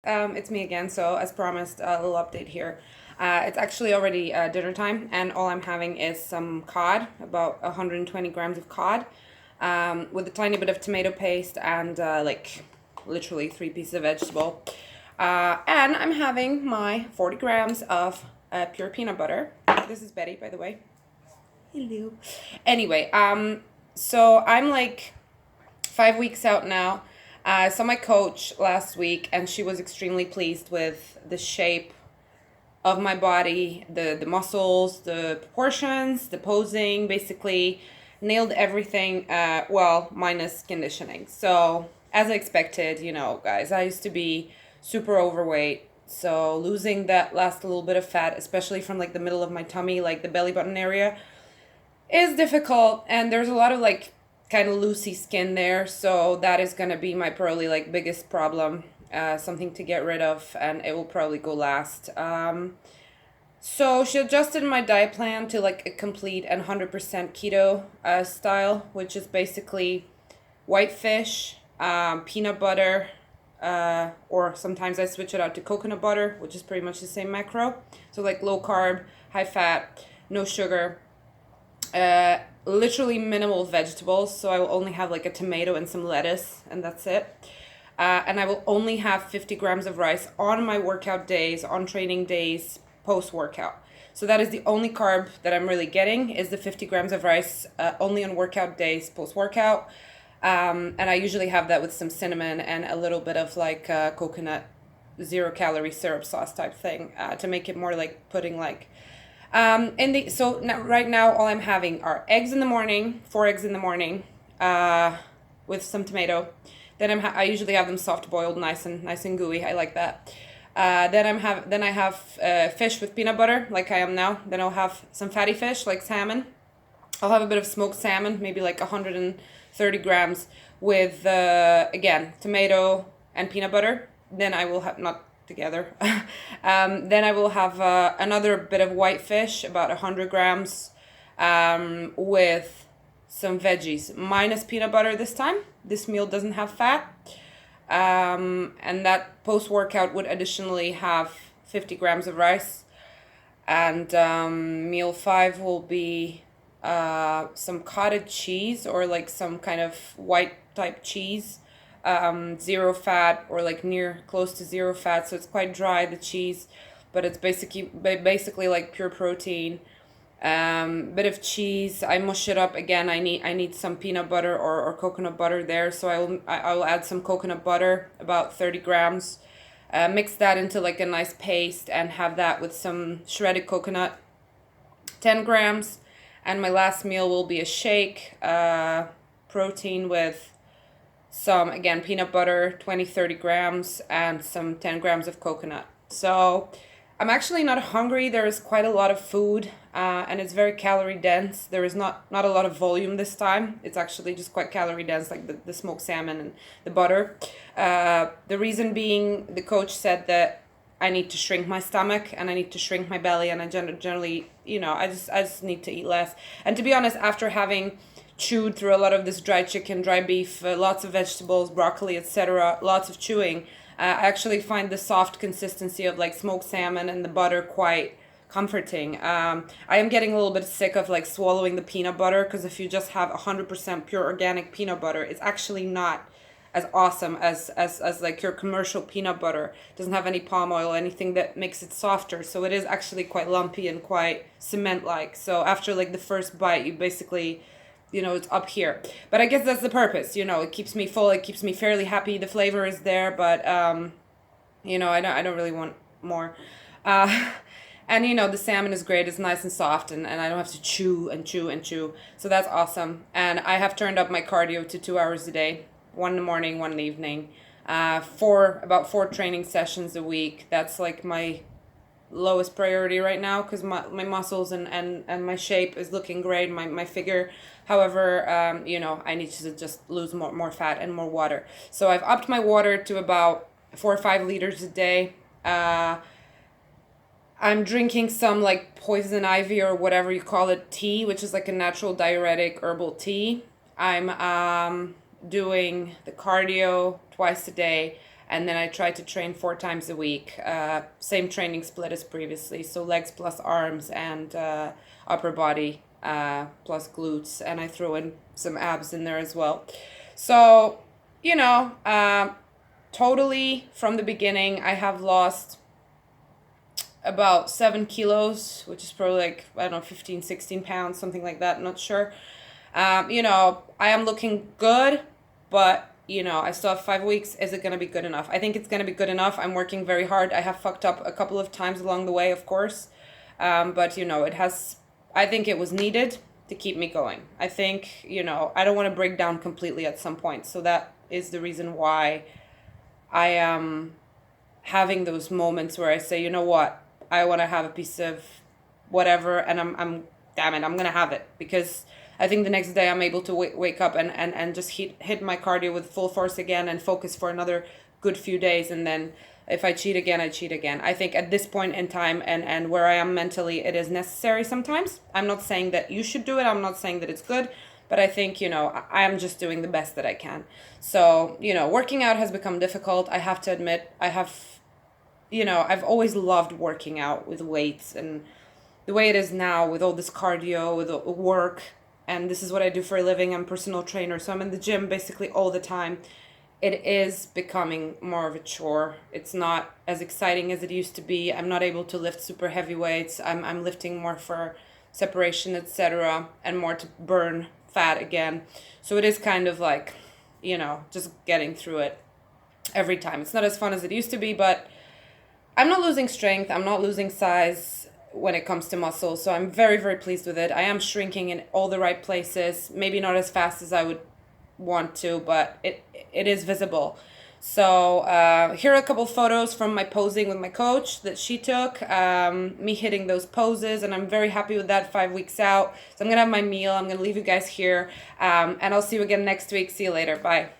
It's me again. So, as promised, a little update here. It's actually already dinner time, and all I'm having is some cod, about 120 grams of cod, with a tiny bit of tomato paste and like literally three pieces of vegetable. And I'm having my 40 grams of pure peanut butter. This is Betty, by the way. Hello. Anyway, so I'm like 5 weeks out now. I saw my coach last week, and she was extremely pleased with the shape of my body, the muscles, the proportions, the posing, basically nailed everything, well, minus conditioning. So, as I expected, guys, I used to be super overweight. So, losing that last little bit of fat, especially from like the middle of my tummy, like the belly button area, is difficult, and there's a lot of like kind of loosey skin there, so that is going to be my probably like biggest problem, something to get rid of, and it will probably go last. So she adjusted my diet plan to like a complete and 100% keto style, which is basically white fish, peanut butter, or sometimes I switch it out to coconut butter, which is pretty much the same macro. So like low carb, high fat, no sugar, literally minimal vegetables. So I will only have like a tomato and some lettuce, and that's it. And I will only have 50 grams of rice on my workout days, on training days, post workout. So that is the only carb that I'm really getting, is the 50 grams of rice, only on workout days, post workout. And I usually have that with some cinnamon and a little bit of like coconut 0-calorie syrup sauce type thing, to make it more like pudding like. So now, right now, all I'm having are eggs in the morning, 4 eggs in the morning, with some tomato. Then I usually have them soft boiled, nice and gooey. I like that. Then I have fish with peanut butter, like I am now. Then I'll have some fatty fish, like salmon. I'll have a bit of smoked salmon, maybe like 130 grams, with again tomato and peanut butter. Then I will have, not together. Then I will have another bit of white fish, about 100 grams, with some veggies, minus peanut butter this time. This meal doesn't have fat. And that post-workout would additionally have 50 grams of rice. And meal 5 will be some cottage cheese, or like some kind of white type cheese, zero fat, or like near close to zero fat, so it's quite dry, the cheese, but it's basically like pure protein. Bit of cheese, I mush it up again. I need some peanut butter or coconut butter there, so I will add some coconut butter, about 30 grams, mix that into like a nice paste, and have that with some shredded coconut, 10 grams. And my last meal will be a shake, protein with some, again, peanut butter, 20-30 grams, and some 10 grams of coconut. So I'm actually not hungry. There is quite a lot of food, and it's very calorie dense. There is not a lot of volume this time. It's actually just quite calorie dense, like the smoked salmon and the butter. The reason being, the coach said that I need to shrink my stomach, and I need to shrink my belly, and I generally, I just need to eat less. And to be honest, after having chewed through a lot of this dry chicken, dry beef, lots of vegetables, broccoli, etc., lots of chewing, I actually find the soft consistency of like smoked salmon and the butter quite comforting. I am getting a little bit sick of like swallowing the peanut butter, because if you just have 100% pure organic peanut butter, it's actually not as awesome as like your commercial peanut butter. It doesn't have any palm oil, anything that makes it softer, so it is actually quite lumpy and quite cement like. So after like the first bite, you basically, it's up here. But I guess that's the purpose. It keeps me full, it keeps me fairly happy, the flavor is there, but I don't really want more. And the salmon is great, it's nice and soft, and I don't have to chew and chew and chew, so that's awesome. And I have turned up my cardio to 2 hours a day, 1 in the morning, 1 in the evening, about 4 training sessions a week. That's like my lowest priority right now, because my muscles and my shape is looking great, my figure. However, I need to just lose more fat and more water. So I've upped my water to about 4 or 5 liters a day. I'm drinking some like poison ivy, or whatever you call it, tea, which is like a natural diuretic herbal tea. I'm doing the cardio twice a day, And then I try to train 4 times a week. Same training split as previously. So legs plus arms and upper body plus glutes. And I throw in some abs in there as well. So, you know, totally from the beginning, I have lost about 7 kilos, which is probably like, I don't know, 15, 16 pounds, something like that. Not sure. You know, I am looking good, but you know, I still have 5 weeks. Is it going to be good enough? I think it's going to be good enough. I'm working very hard. I have fucked up a couple of times along the way, of course. But you know, I think it was needed to keep me going. I think, you know, I don't want to break down completely at some point. So that is the reason why I am having those moments where I say, you know what, I want to have a piece of whatever, and I'm damn it, I'm gonna have it, because I think the next day I'm able to wake up and just hit my cardio with full force again and focus for another good few days, and then if I cheat again, I cheat again. I think at this point in time and where I am mentally, it is necessary sometimes. I'm not saying that you should do it. I'm not saying that it's good. But I think, you know, I am just doing the best that I can. So, you know, working out has become difficult. I have to admit, you know, I've always loved working out with weights, and the way it is now with all this cardio, with work, and this is what I do for a living. I'm a personal trainer, so I'm in the gym basically all the time. It is becoming more of a chore. It's not as exciting as it used to be. I'm not able to lift super heavy weights. I'm lifting more for separation, etc., and more to burn fat again. So it is kind of like, you know, just getting through it every time. It's not as fun as it used to be, but I'm not losing strength. I'm not losing size when it comes to muscle. So I'm very, very pleased with it. I am shrinking in all the right places. Maybe not as fast as I would want to, but it is visible. So here are a couple photos from my posing with my coach that she took, me hitting those poses, and I'm very happy with that 5 weeks out. So I'm gonna have my meal. I'm gonna leave you guys here, and I'll see you again next week. See you later. Bye.